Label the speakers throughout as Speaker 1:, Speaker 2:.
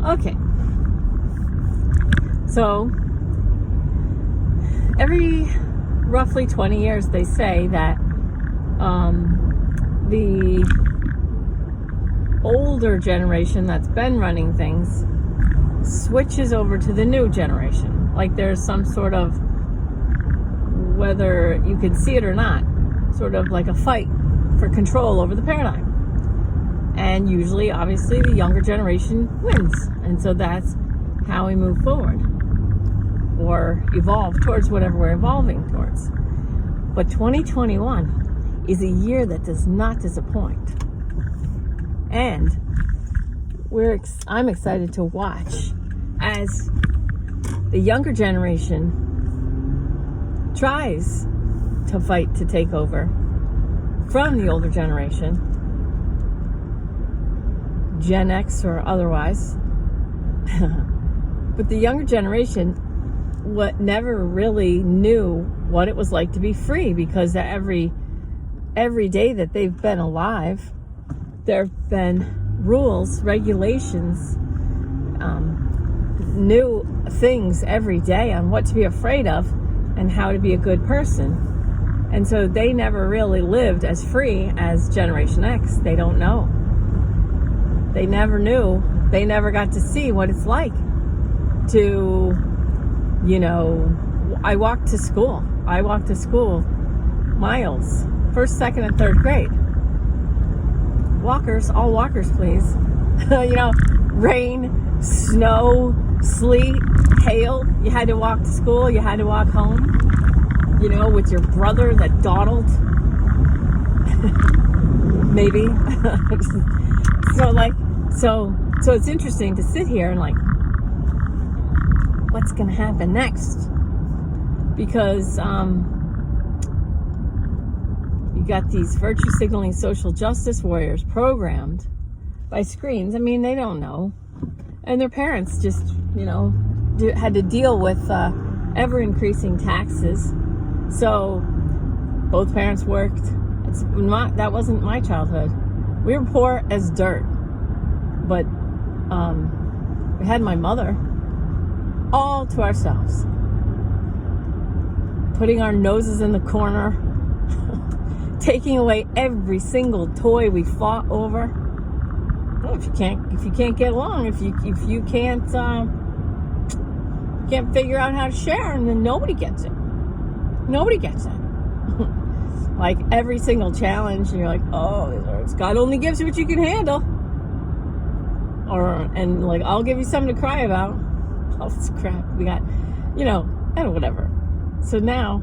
Speaker 1: Okay. So, every roughly 20 years, they say that the older generation that's been running things switches over to the new generation. Like there's some sort of, whether you can see it or not, sort of like a fight for control over the paradigm. And usually, obviously, the younger generation wins. And so that's how we move forward or evolve towards whatever we're evolving towards. But 2021 is a year that does not disappoint. And I'm excited to watch as the younger generation tries to fight to take over from the older generation, Gen X or otherwise. But the younger generation never really knew what it was like to be free, because every day that they've been alive, there have been rules, regulations, new things every day on what to be afraid of and how to be a good person. And so they never really lived as free as Generation X. They don't know. They never knew. They never got to see what it's like to, I walked to school miles, first, second, and third grade. Walkers, all walkers, please. Rain, snow, sleet, hail. You had to walk to school. You had to walk home. With your brother that dawdled. Maybe. So it's interesting to sit here and what's going to happen next? Because you got these virtue signaling social justice warriors programmed by screens. I mean, they don't know. And their parents just, had to deal with ever increasing taxes. So both parents worked. That wasn't my childhood. We were poor as dirt. But we had my mother all to ourselves. Putting our noses in the corner. Taking away every single toy we fought over. Well, if you can't get along, if you can't figure out how to share, and then nobody gets it. Nobody gets it. Like every single challenge, and you're like, oh, God only gives you what you can handle. And I'll give you something to cry about. All this crap we got, and whatever. So now,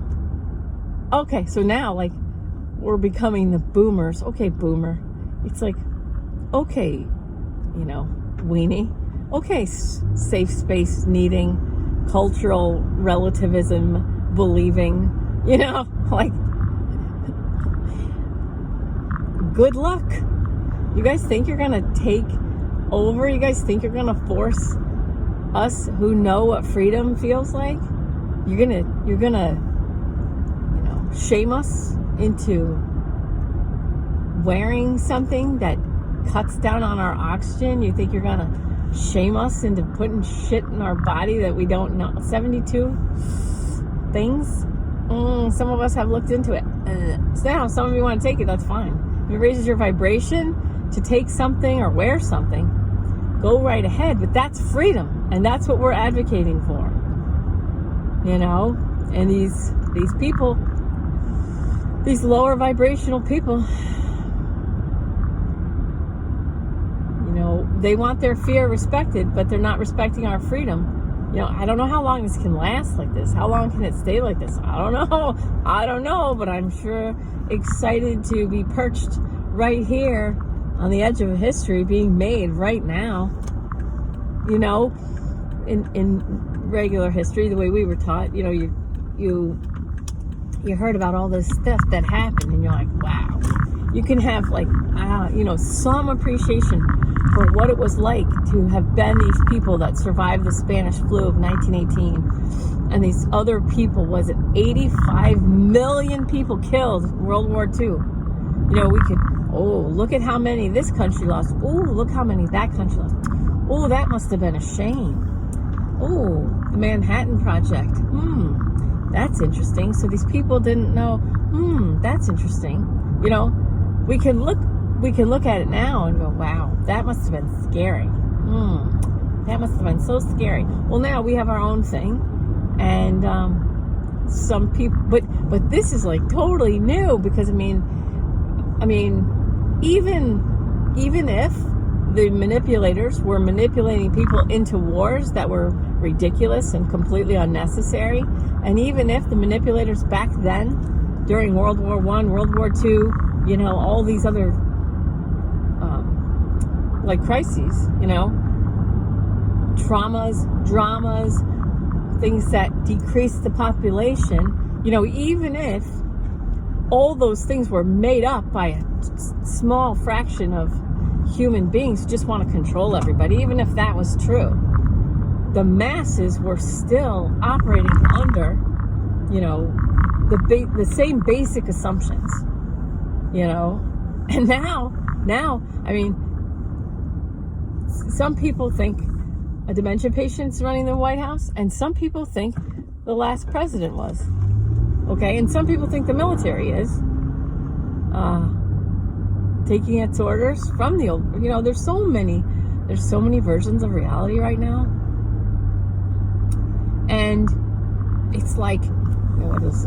Speaker 1: we're becoming the boomers. Okay, boomer. It's like, okay, weenie. Okay, safe space needing, cultural relativism believing, good luck. You guys think you're going to take over? You guys think you're going to force us who know what freedom feels like? You're going to shame us into wearing something that cuts down on our oxygen? You think you're going to shame us into putting shit in our body that we don't know? 72 things? Some of us have looked into it. So now, some of you want to take it, that's fine. If it raises your vibration to take something or wear something, go right ahead. But that's freedom, and that's what we're advocating for. And these people, these lower vibrational people, they want their fear respected, but they're not respecting our freedom. I don't know how long this can last like this. How long can it stay like this? I don't know, but I'm sure excited to be perched right here on the edge of history being made right now. In regular history, the way we were taught, you heard about all this stuff that happened, and you're like, wow. You can have some appreciation for what it was like to have been these people that survived the Spanish flu of 1918, and these other people, 85 million people killed in World War II. We could, Oh, look at how many this country lost. Oh, look how many that country lost. Oh, that must have been a shame. Oh, the Manhattan Project. That's interesting. So these people didn't know. That's interesting. You know, we can look at it now and go, wow, that must have been scary. That must have been so scary. Well, now we have our own thing, and some people, but this is like totally new, because I mean, even if the manipulators were manipulating people into wars that were ridiculous and completely unnecessary, and even if the manipulators back then, during World War I, World War II, you know, all these other like crises, you know, traumas, dramas, things that decrease the population, you know, even if all those things were made up by a small fraction of human beings who just want to control everybody, even if that was true, the masses were still operating under, you know, the same basic assumptions, you know. And now, I mean, some people think a dementia patient's running the White House, and some people think the last president was. Okay, and some people think the military is taking its orders from the old. You know, there's so many versions of reality right now, and it's like, what does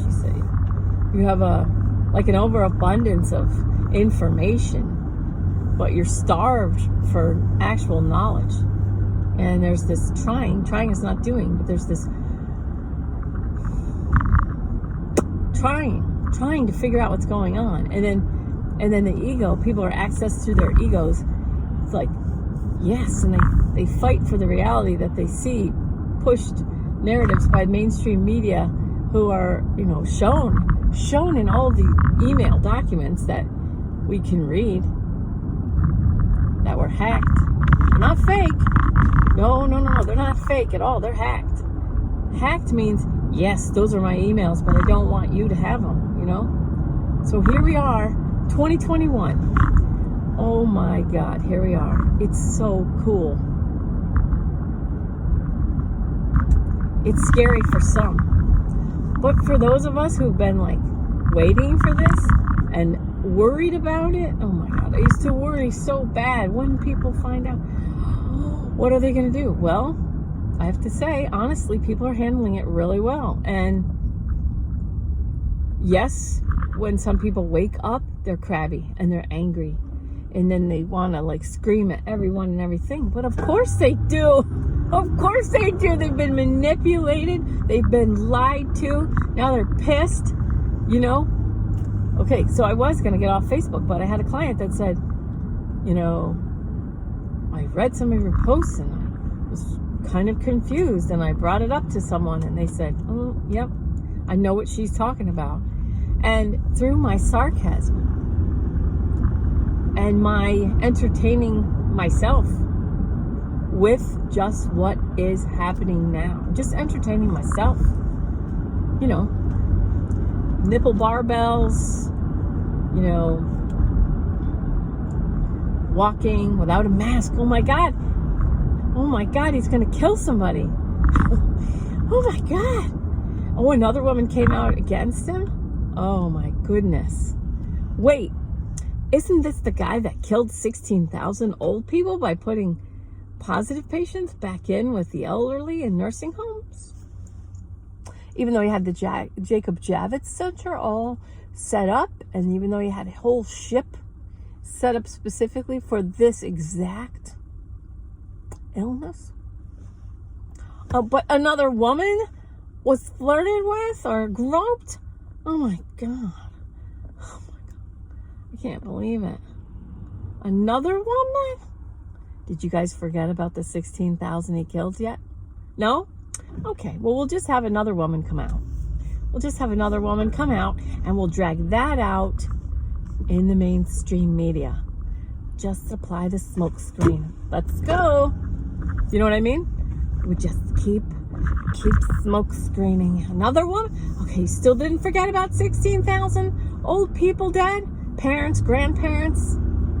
Speaker 1: she say? You have an overabundance of information, but you're starved for actual knowledge. And there's this trying is not doing, but there's this trying to figure out what's going on. And then the ego, people are accessed through their egos. It's like, yes, and they fight for the reality that they see pushed narratives by mainstream media, who are, you know, shown in all the email documents that we can read, that were hacked. They're not fake. No, they're not fake at all. They're hacked. Hacked means, yes, those are my emails, but I don't want you to have them, you know? So here we are, 2021. Oh my God, here we are. It's so cool. It's scary for some. But for those of us who've been like waiting for this and worried about it, oh my God, I used to worry so bad. When people find out, what are they going to do? Well, I have to say, honestly, people are handling it really well. And yes, when some people wake up, they're crabby and they're angry. And then they want to like scream at everyone and everything. But of course they do. Of course they do. They've been manipulated. They've been lied to. Now they're pissed, you know. Okay, so I was going to get off Facebook, but I had a client that said, you know, I read some of your posts and I was kind of confused, and I brought it up to someone and they said, oh, yep, I know what she's talking about. And through my sarcasm and my entertaining myself with just what is happening now, just entertaining myself, you know, nipple barbells, you know, walking without a mask. Oh my God, he's gonna kill somebody. Oh my God. Oh, another woman came out against him. Oh my goodness. Wait, isn't this the guy that killed 16,000 old people by putting positive patients back in with the elderly in nursing homes? Even though he had the Jacob Javits Center all set up, and even though he had a whole ship set up specifically for this exact illness. But another woman was flirted with or groped. Oh my God. Oh my God. I can't believe it. Another woman? Did you guys forget about the 16,000 he killed yet? No? Okay, well, we'll just have another woman come out. And we'll drag that out in the mainstream media. Just apply the smoke screen. Let's go. You know what I mean? We just keep smoke screening. Another one? Okay, you still didn't forget about 16,000 old people dead? parents, grandparents,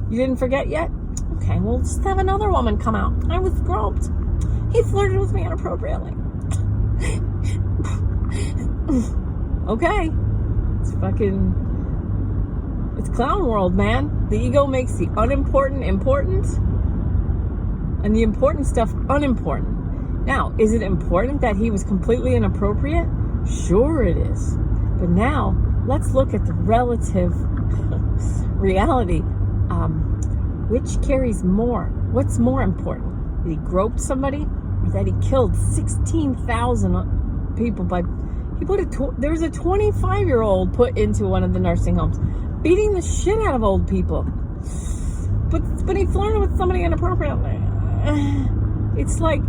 Speaker 1: you didn't forget yet? Okay, well, just have another woman come out. I was groped. He flirted with me inappropriately. Okay. It's clown world, man. The ego makes the unimportant important and the important stuff unimportant. Now, is it important that he was completely inappropriate? Sure it is. But now, let's look at the relative reality. Which carries more? What's more important? That he groped somebody or that he killed 16,000 people there was a 25-year-old put into one of the nursing homes, beating the shit out of old people. But he flirted with somebody inappropriately. It's like,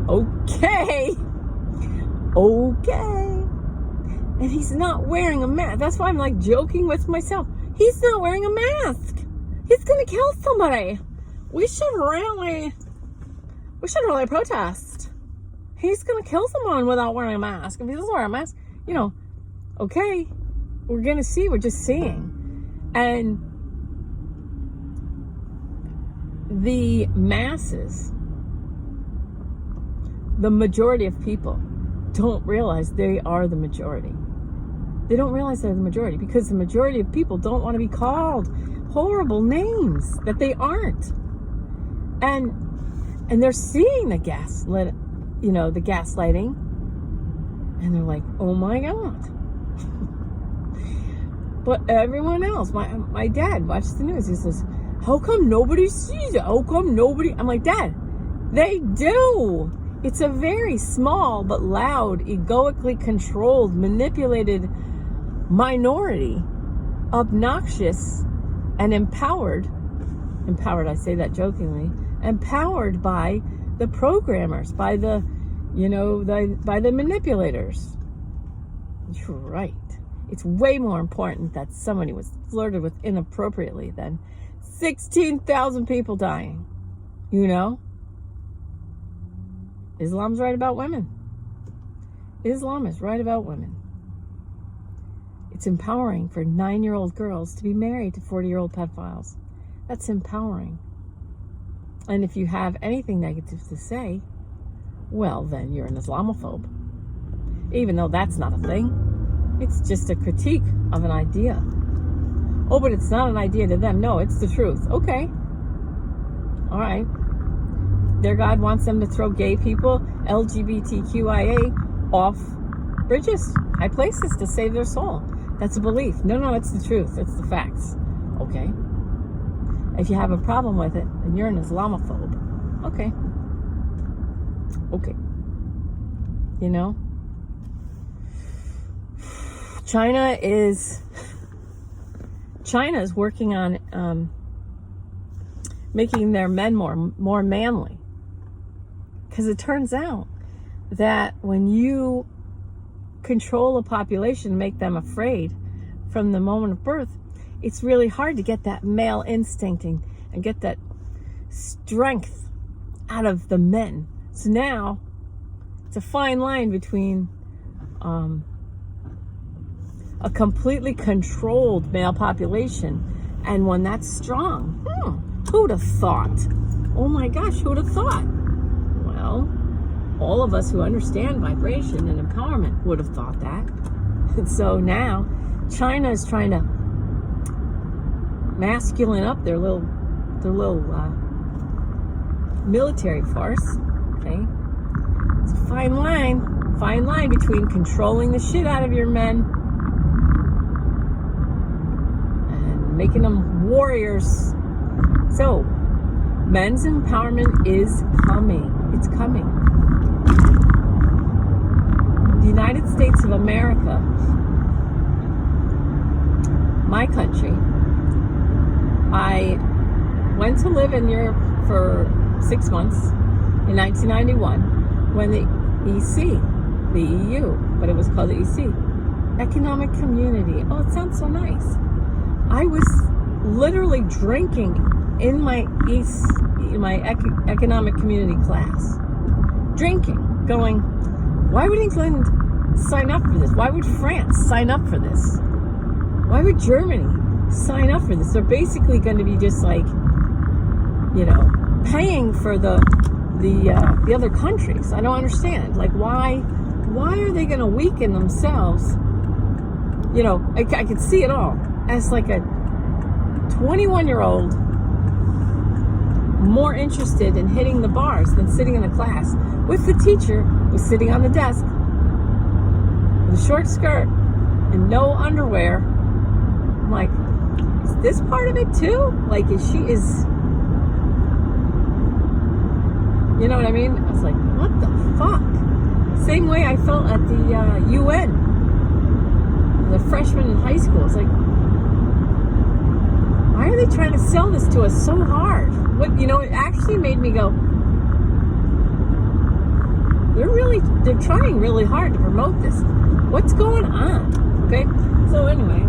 Speaker 1: okay. And he's not wearing a mask. That's why I'm like joking with myself. He's not wearing a mask. He's gonna kill somebody. We should really protest. He's gonna kill someone without wearing a mask. If he doesn't wear a mask, okay, we're gonna see. We're just seeing. And the masses, the majority of people, don't realize they are the majority. They don't realize they're the majority because the majority of people don't want to be called horrible names that they aren't. And they're seeing the gaslighting, and they're like, oh my God. But everyone else, my dad watched the news. He says, how come nobody sees it? How come nobody? I'm like, Dad, they do. It's a very small but loud, egoically controlled, manipulated minority, obnoxious and empowered, I say that jokingly, empowered by the programmers, by the manipulators. You're right. It's way more important that somebody was flirted with inappropriately than 16,000 people dying. Islam's right about women. Islam is right about women. It's empowering for 9-year-old girls to be married to 40-year-old pedophiles. That's empowering. And if you have anything negative to say, well, then you're an Islamophobe. Even though that's not a thing. It's just a critique of an idea. Oh, but it's not an idea to them. No, it's the truth. Okay. All right. Their God wants them to throw gay people, LGBTQIA, off bridges, high places to save their soul. That's a belief. No, it's the truth. It's the facts. Okay. If you have a problem with it, then you're an Islamophobe. Okay. China is working on making their men more manly. Because it turns out that when you control a population, make them afraid from the moment of birth, it's really hard to get that male instinct and get that strength out of the men. So now it's a fine line between a completely controlled male population and one that's strong. Who'd have thought? Oh my gosh, who'd have thought? Well, all of us who understand vibration and empowerment would have thought that. And so now China is trying to masculine up their little military force. Okay, it's a fine line between controlling the shit out of your men and making them warriors. So men's empowerment is coming. It's coming. The United States of America, my country, I went to live in Europe for 6 months in 1991 when the EC, the EU, but it was called the EC, Economic Community. Oh, it sounds so nice. I was literally drinking in my economic community class. Drinking, going, why would England sign up for this? Why would France sign up for this? Why would Germany? sign up for this? They're basically going to be just like, paying for the other countries. I don't understand. Like, why are they going to weaken themselves? I could see it all as like a 21-year-old more interested in hitting the bars than sitting in a class with the teacher who's sitting on the desk with a short skirt and no underwear. I'm like, is this part of it too? Like, you know what I mean? I was like, what the fuck? Same way I felt at the UN, the freshmen in high school. It's like, why are they trying to sell this to us so hard? It actually made me go, they're trying really hard to promote this. What's going on? Okay? So anyway,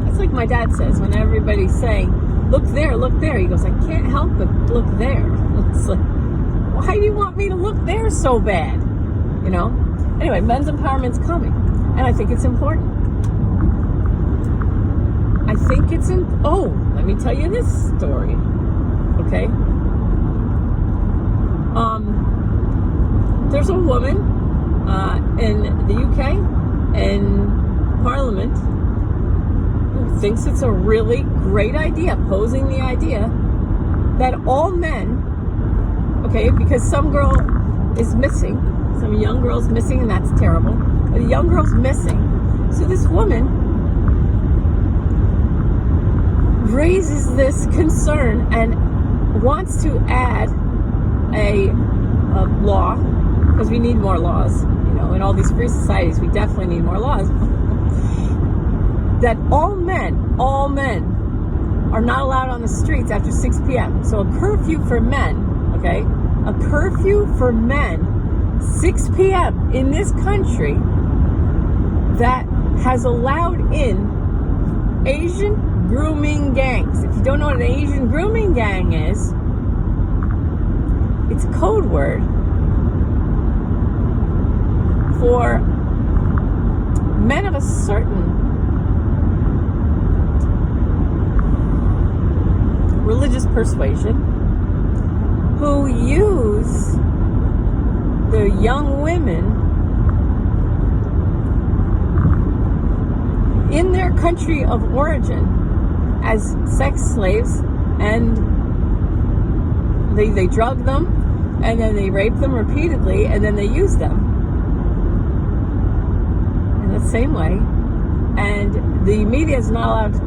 Speaker 1: it's like my dad says when everybody's saying, look there, look there. He goes, I can't help but look there. It's like, why do you want me to look there so bad? Anyway, men's empowerment's coming. And I think it's important. Let me tell you this story. Okay? There's a woman in the UK in Parliament who thinks it's a really great idea, posing the idea that all men, because some girl is missing, some young girl's missing, and that's terrible, but a young girl's missing. So this woman raises this concern and wants to add a law, because we need more laws, in all these free societies, we definitely need more laws, that all men are not allowed on the streets after 6 p.m. So a curfew for men, a curfew for men, 6 p.m. in this country that has allowed in Asian grooming gangs. If you don't know what an Asian grooming gang is, it's a code word for men of a certain religious persuasion who use the young women in their country of origin as sex slaves, and they drug them, and then they rape them repeatedly, and then they use them in the same way. And the media is not allowed to,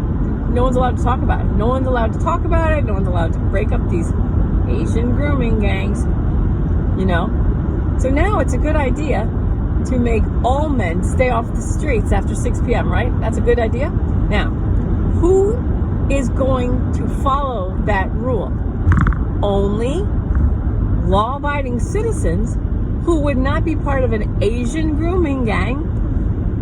Speaker 1: no one's allowed to talk about it. No one's allowed to talk about it. No one's allowed to break up these Asian grooming gangs, So now it's a good idea to make all men stay off the streets after 6 p.m., right? That's a good idea. Now, who is going to follow that rule? Only law-abiding citizens who would not be part of an Asian grooming gang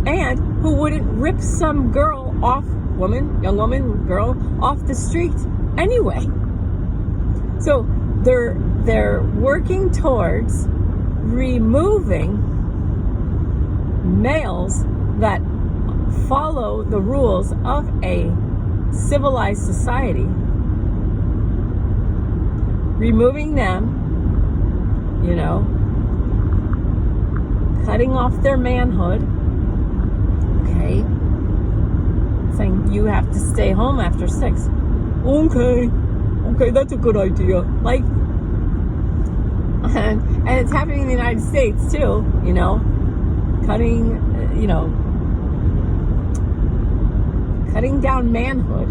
Speaker 1: and who wouldn't rip some girl off, young woman, girl, off the street anyway. So they're working towards removing males that follow the rules of a civilized society, removing them, cutting off their manhood, saying you have to stay home after 6. Okay, that's a good idea. Like, and it's happening in the United States too, cutting down manhood,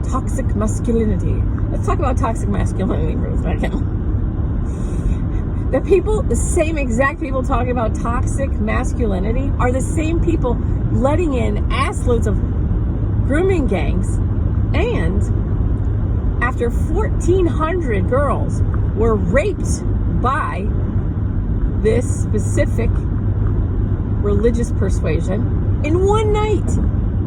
Speaker 1: toxic masculinity. Let's talk about toxic masculinity for a second. The same exact people talking about toxic masculinity are the same people letting in assloads of grooming gangs. And after 1,400 girls were raped by this specific religious persuasion in one night,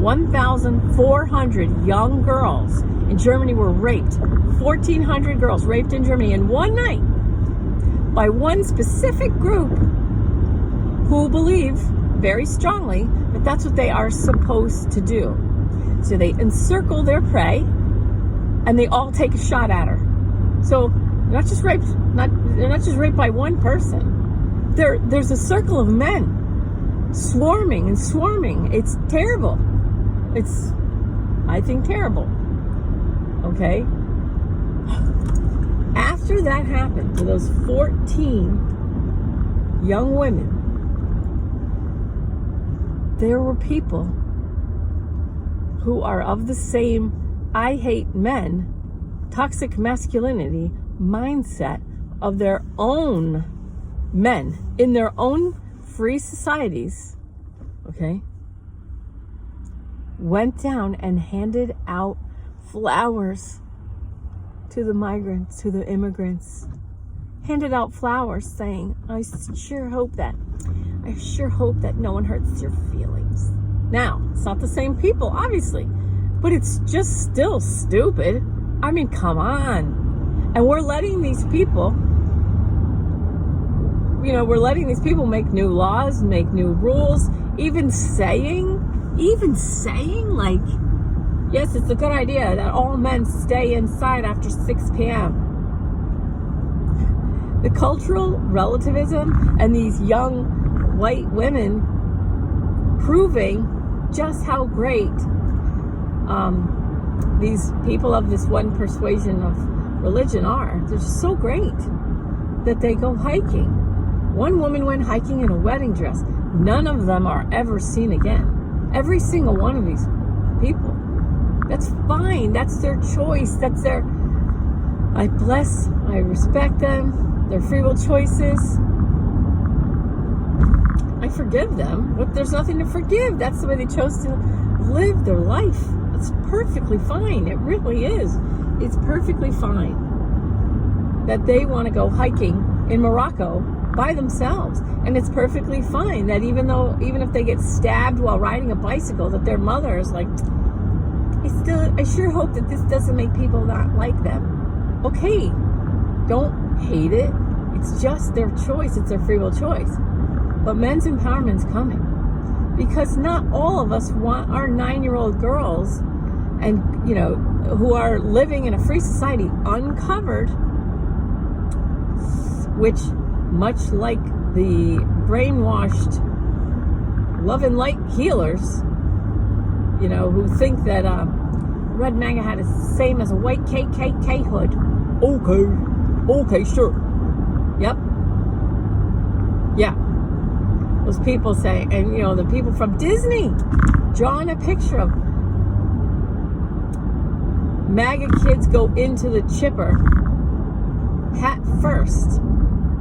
Speaker 1: 1,400 young girls in Germany were raped. 1,400 girls raped in Germany in one night by one specific group who believe very strongly that that's what they are supposed to do. So they encircle their prey, and they all take a shot at her. So they're not just raped by one person. There's a circle of men swarming and swarming. It's terrible. It's, I think, terrible. Okay? After that happened to those 14 young women, there were people who are of the same I hate men, toxic masculinity mindset of their own men in their own free societies, okay, went down and handed out flowers to the migrants, to the immigrants, handed out flowers saying, I sure hope that no one hurts your feelings. Now, it's not the same people, obviously, but it's just still stupid. I mean, come on. And we're letting these people, make new laws, make new rules, even saying like, yes, it's a good idea that all men stay inside after 6 p.m. The cultural relativism and these young white women proving just how great these people of this one persuasion of religion are. They're just so great that they go hiking. One woman went hiking in a wedding dress. None of them are ever seen again. Every single one of these people. That's fine. That's their choice. That's their... I respect them. Their free will choices. I forgive them. But there's nothing to forgive. That's the way they chose to live their life. It's perfectly fine. It really is. It's perfectly fine that they want to go hiking in Morocco by themselves. And it's perfectly fine that even if they get stabbed while riding a bicycle, that their mother is like, I sure hope that this doesn't make people not like them. Okay, don't hate it. It's just their choice. It's their free will choice. But men's empowerment's coming. Because not all of us want our 9-year-old girls and, who are living in a free society uncovered, which, much like the brainwashed love and light healers, who think that red MAGA hat is the same as a white KKK hood. Okay, sure. Yep. Yeah. Those people say, and the people from Disney drawing a picture of MAGA kids go into the chipper hat first.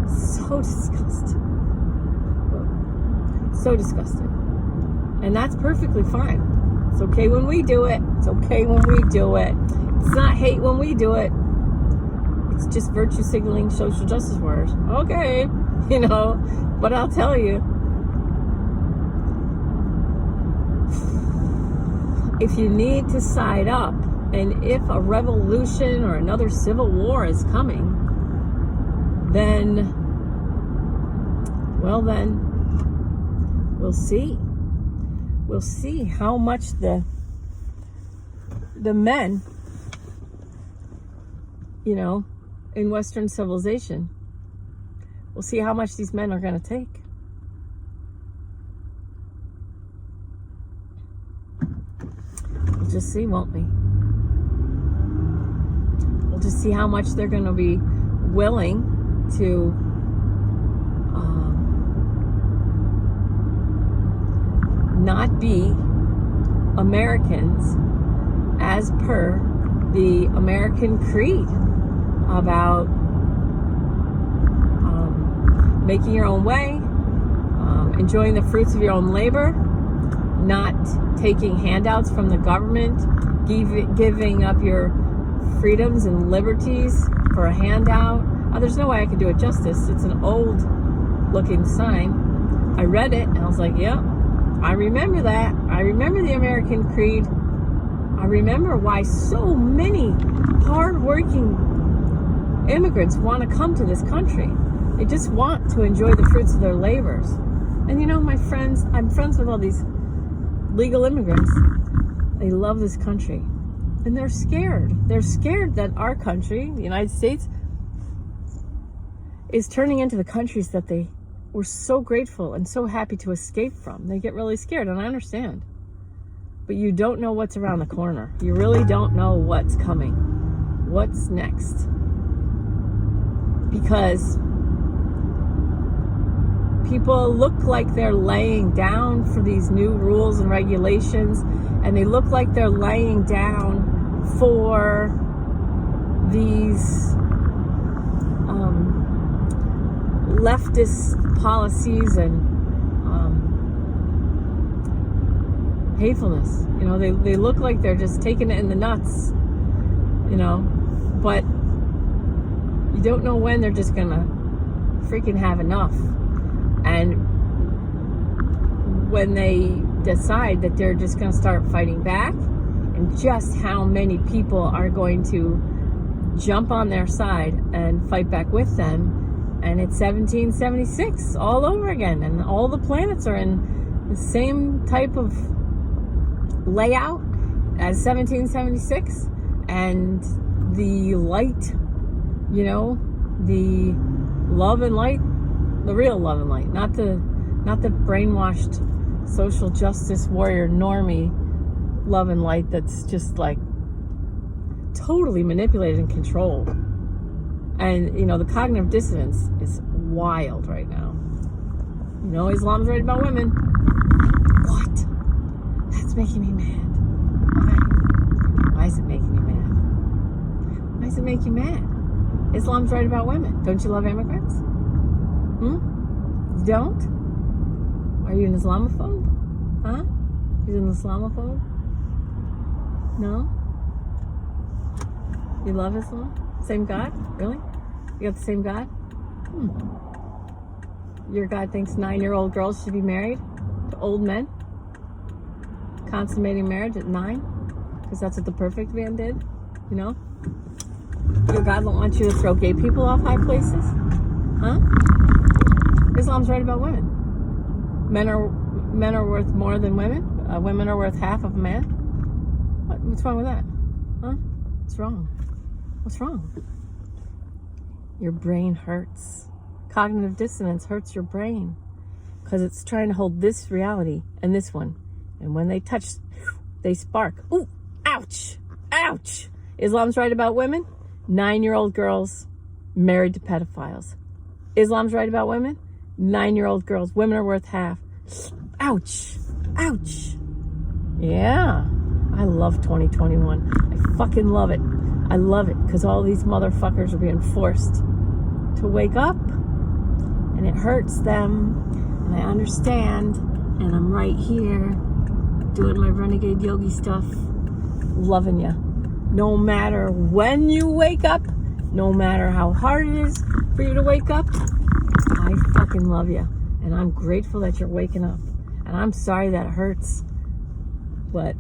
Speaker 1: So disgusting. So disgusting. And that's perfectly fine. It's okay when we do it. It's okay when we do it. It's not hate when we do it. It's just virtue signaling social justice warriors. Okay. But I'll tell you, if you need to side up, and if a revolution or another civil war is coming, then we'll see. We'll see how much the men, in Western civilization, we'll see how much these men are going to take. We'll just see, won't we? We'll just see how much they're going to be willing to not be Americans as per the American creed about making your own way, enjoying the fruits of your own labor, not taking handouts from the government, giving up your freedoms and liberties for a handout. There's no way I could do it justice. It's an old looking sign. I read it and I was like, yep, I remember that. I remember the American creed. I remember why so many hard-working immigrants want to come to this country. They just want to enjoy the fruits of their labors. And my friends, I'm friends with all these legal immigrants. They love this country. And they're scared. They're scared that our country, the United States, is turning into the countries that they were so grateful and so happy to escape from. They get really scared, and I understand. But you don't know what's around the corner. You really don't know what's coming. What's next? Because people look like they're laying down for these new rules and regulations, and they look like they're laying down for these leftist policies and hatefulness. You know, they look like they're just taking it in the nuts, you know, but you don't know when they're just gonna freaking have enough. And when they decide that they're just gonna start fighting back, and just how many people are going to jump on their side and fight back with them. And it's 1776 all over again, and all the planets are in the same type of layout as 1776, and the light, you know, the love and light, the real love and light, not the brainwashed social justice warrior normie love and light that's just like totally manipulated and controlled. And, you know, the cognitive dissonance is wild right now. You know, Islam's right about women. What? That's making me mad. Why is it making me mad? Why does it make you mad? Islam's right about women. Don't you love immigrants? You don't? Are you an Islamophobe? Huh? You're an Islamophobe? No? You love Islam? Same God? Really? You got the same God? Your God thinks 9-year-old girls should be married to old men? Consummating marriage at 9? Because that's what the perfect man did? You know? Your God don't want you to throw gay people off high places? Huh? Islam's right about women. Men are worth more than women? Women are worth half of a man? What's wrong with that? Huh? What's wrong? What's wrong? Your brain hurts. Cognitive dissonance hurts your brain because it's trying to hold this reality and this one. And when they touch, they spark. Ooh, ouch, ouch. Islam's right about women. 9-year-old girls married to pedophiles. Islam's right about women. 9-year-old girls. Women are worth half. Ouch, ouch. Yeah, I love 2021. I fucking love it. I love it because all these motherfuckers are being forced to wake up, and it hurts them, and I understand, and I'm right here doing my renegade yogi stuff, loving you. No matter when you wake up, no matter how hard it is for you to wake up, I fucking love you, and I'm grateful that you're waking up, and I'm sorry that it hurts, but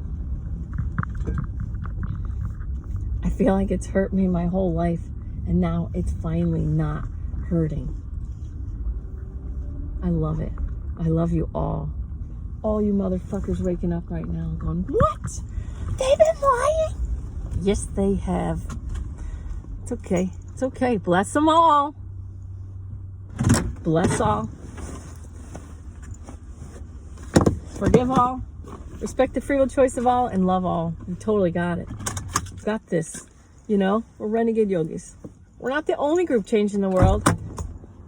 Speaker 1: I feel like it's hurt me my whole life, and now it's finally not hurting. I love it. I love you all. All you motherfuckers waking up right now going, what? They've been lying? Yes, they have. It's okay. It's okay. Bless them all. Bless all. Forgive all. Respect the free will choice of all, and love all. You totally got it. Got this. You know, we're renegade yogis. We're not the only group changing the world,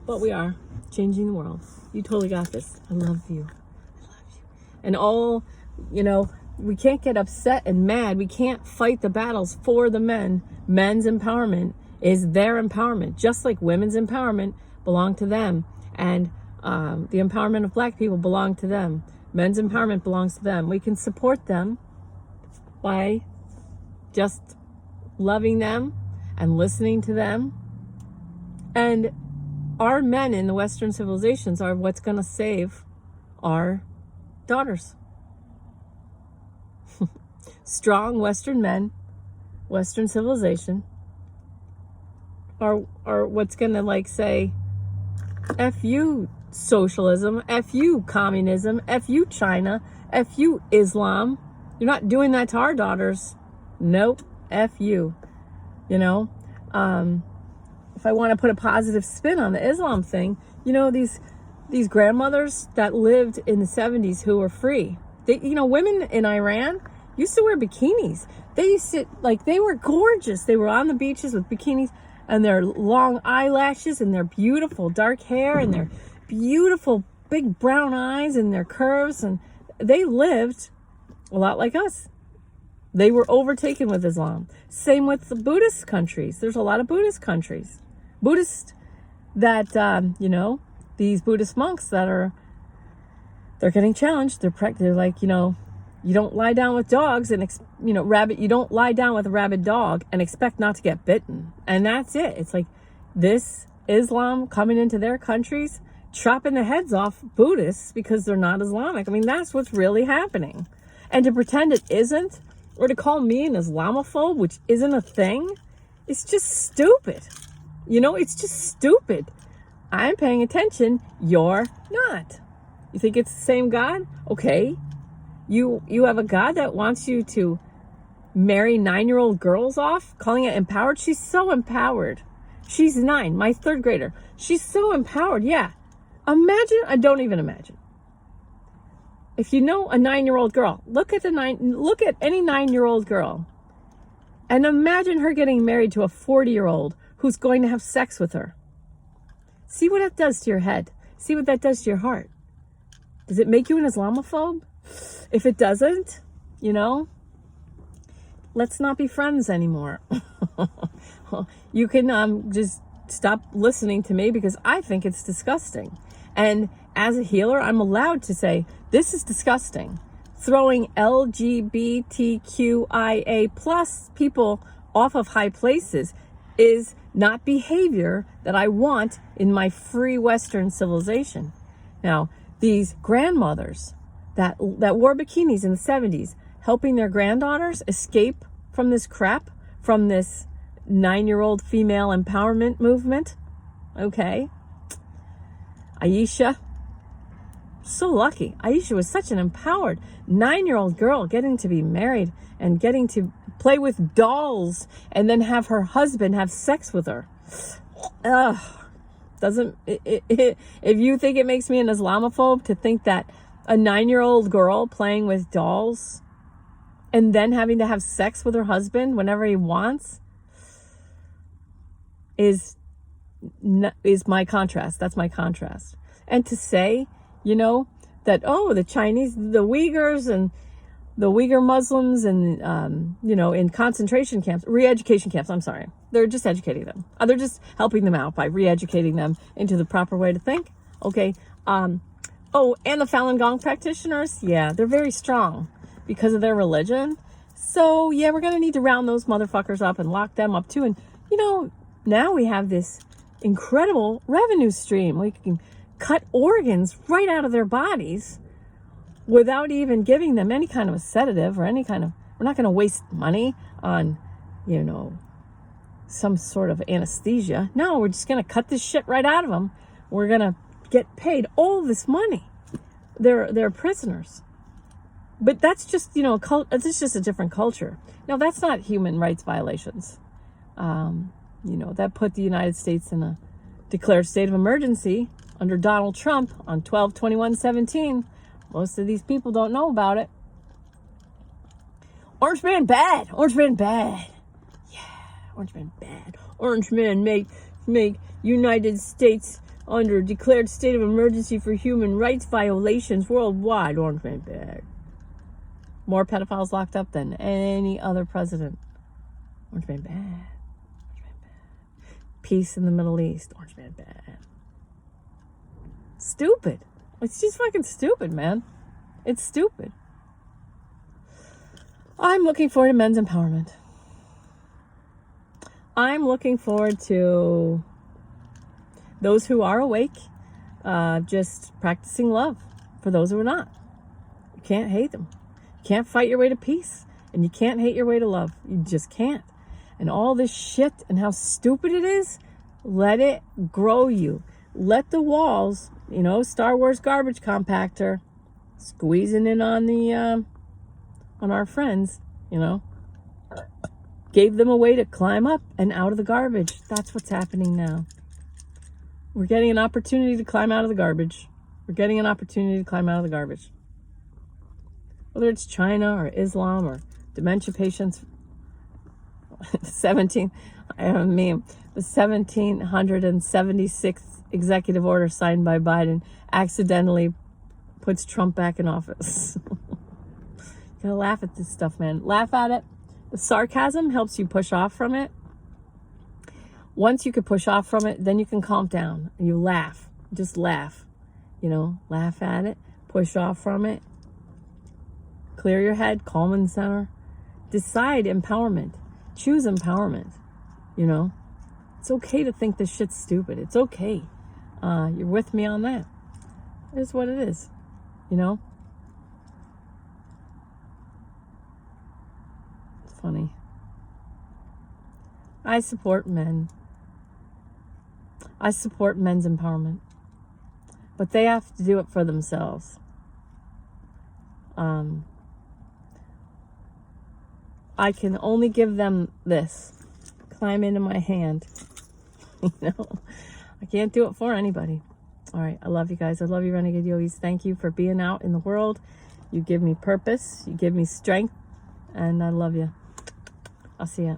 Speaker 1: but we are changing the world. You totally got this. I love you. I love you. And all, you know, we can't get upset and mad. We can't fight the battles for the men. Men's empowerment is their empowerment, just like women's empowerment belong to them, and the empowerment of black people belong to them. Men's empowerment belongs to them. We can support them by just loving them and listening to them. And our men in the Western civilizations are what's going to save our daughters. Strong Western men, Western civilization, are what's going to like say, F you socialism, F you communism, F you China, F you Islam, You're not doing that to our daughters. Nope. F you. You know, if I want to put a positive spin on the Islam thing, you know, these grandmothers that lived in the 70s who were free, they, you know, women in Iran used to wear bikinis. They used to, like, they were gorgeous. They were on the beaches with bikinis and their long eyelashes and their beautiful dark hair and their beautiful big brown eyes and their curves. And they lived a lot like us. They were overtaken with Islam. Same with the Buddhist countries. There's a lot of Buddhist countries. Buddhist that, you know, these Buddhist monks that they're getting challenged. They're like, you know, you don't lie down with dogs and, you know, you don't lie down with a rabid dog and expect not to get bitten. And that's it. It's like this Islam coming into their countries, chopping the heads off Buddhists because they're not Islamic. I mean, that's what's really happening. And to pretend it isn't, or to call me an Islamophobe, which isn't a thing, it's just stupid. You know, it's just stupid. I'm paying attention. You're not. You think it's the same God? Okay. You have a God that wants you to marry 9-year-old girls off, calling it empowered. She's so empowered. She's 9, my 3rd grader. She's so empowered. Yeah. Imagine, I don't even imagine. If you know a 9-year-old girl, look at any 9-year-old girl and imagine her getting married to a 40-year-old who's going to have sex with her. See what that does to your head. See what that does to your heart. Does it make you an Islamophobe? If it doesn't, you know, let's not be friends anymore. You can just stop listening to me because I think it's disgusting. And as a healer, I'm allowed to say, this is disgusting. Throwing LGBTQIA plus people off of high places is not behavior that I want in my free Western civilization. Now, these grandmothers that wore bikinis in the 70s, helping their granddaughters escape from this crap, from this 9-year-old female empowerment movement. Okay. Aisha, so lucky. Aisha was such an empowered 9-year-old girl getting to be married and getting to play with dolls and then have her husband have sex with her. If you think it makes me an Islamophobe to think that a 9-year-old girl playing with dolls and then having to have sex with her husband whenever he wants is my contrast. That's my contrast. And to say, you know, that, oh, the Chinese, the Uyghurs and the Uyghur Muslims and, you know, in concentration camps, re-education camps, I'm sorry. They're just educating them. They're just helping them out by re-educating them into the proper way to think. Okay. Oh, and the Falun Gong practitioners, yeah, they're very strong because of their religion. So, yeah, we're going to need to round those motherfuckers up and lock them up too. And, you know, now we have this incredible revenue stream. We can cut organs right out of their bodies without even giving them any kind of a sedative or any kind of, we're not going to waste money on, you know, some sort of anesthesia. No, we're just going to cut this shit right out of them. We're going to get paid all this money. They're prisoners. But that's just, you know, it's just a different culture. Now, that's not human rights violations. You know, that put the United States in a declared state of emergency under Donald Trump on 12/21/17. Most of these people don't know about it. Orange man bad. Orange man bad. Yeah, orange man bad. Orange man make United States under declared state of emergency for human rights violations worldwide. Orange man bad. More pedophiles locked up than any other president. Orange man bad. Orange man bad. Peace in the Middle East. Orange man bad. Stupid. It's just fucking stupid, man. It's stupid. I'm looking forward to men's empowerment. I'm looking forward to those who are awake, just practicing love for those who are not. You can't hate them. You can't fight your way to peace, and you can't hate your way to love. You just can't. And all this shit and how stupid it is, let it grow you. Let the walls, you know, Star Wars garbage compactor, squeezing in on on our friends, gave them a way to climb up and out of the garbage. That's what's happening now. We're getting an opportunity to climb out of the garbage. We're getting an opportunity to climb out of the garbage. Whether it's China or Islam or dementia patients, the 1776th executive order signed by Biden accidentally puts Trump back in office. You gotta laugh at this stuff, man. Laugh at it. The sarcasm helps you push off from it. Once you can push off from it, then you can calm down and you laugh. Just laugh. Laugh at it, push off from it, clear your head, calm and center. Decide empowerment. Choose empowerment. It's okay to think this shit's stupid. It's okay. You're with me on that. It is what it is. It's funny. I support men. I support men's empowerment. But they have to do it for themselves. I can only give them this. Climb into my hand. I can't do it for anybody. All right. I love you guys. I love you, Renegade Yogis. Thank you for being out in the world. You give me purpose. You give me strength. And I love you. I'll see ya.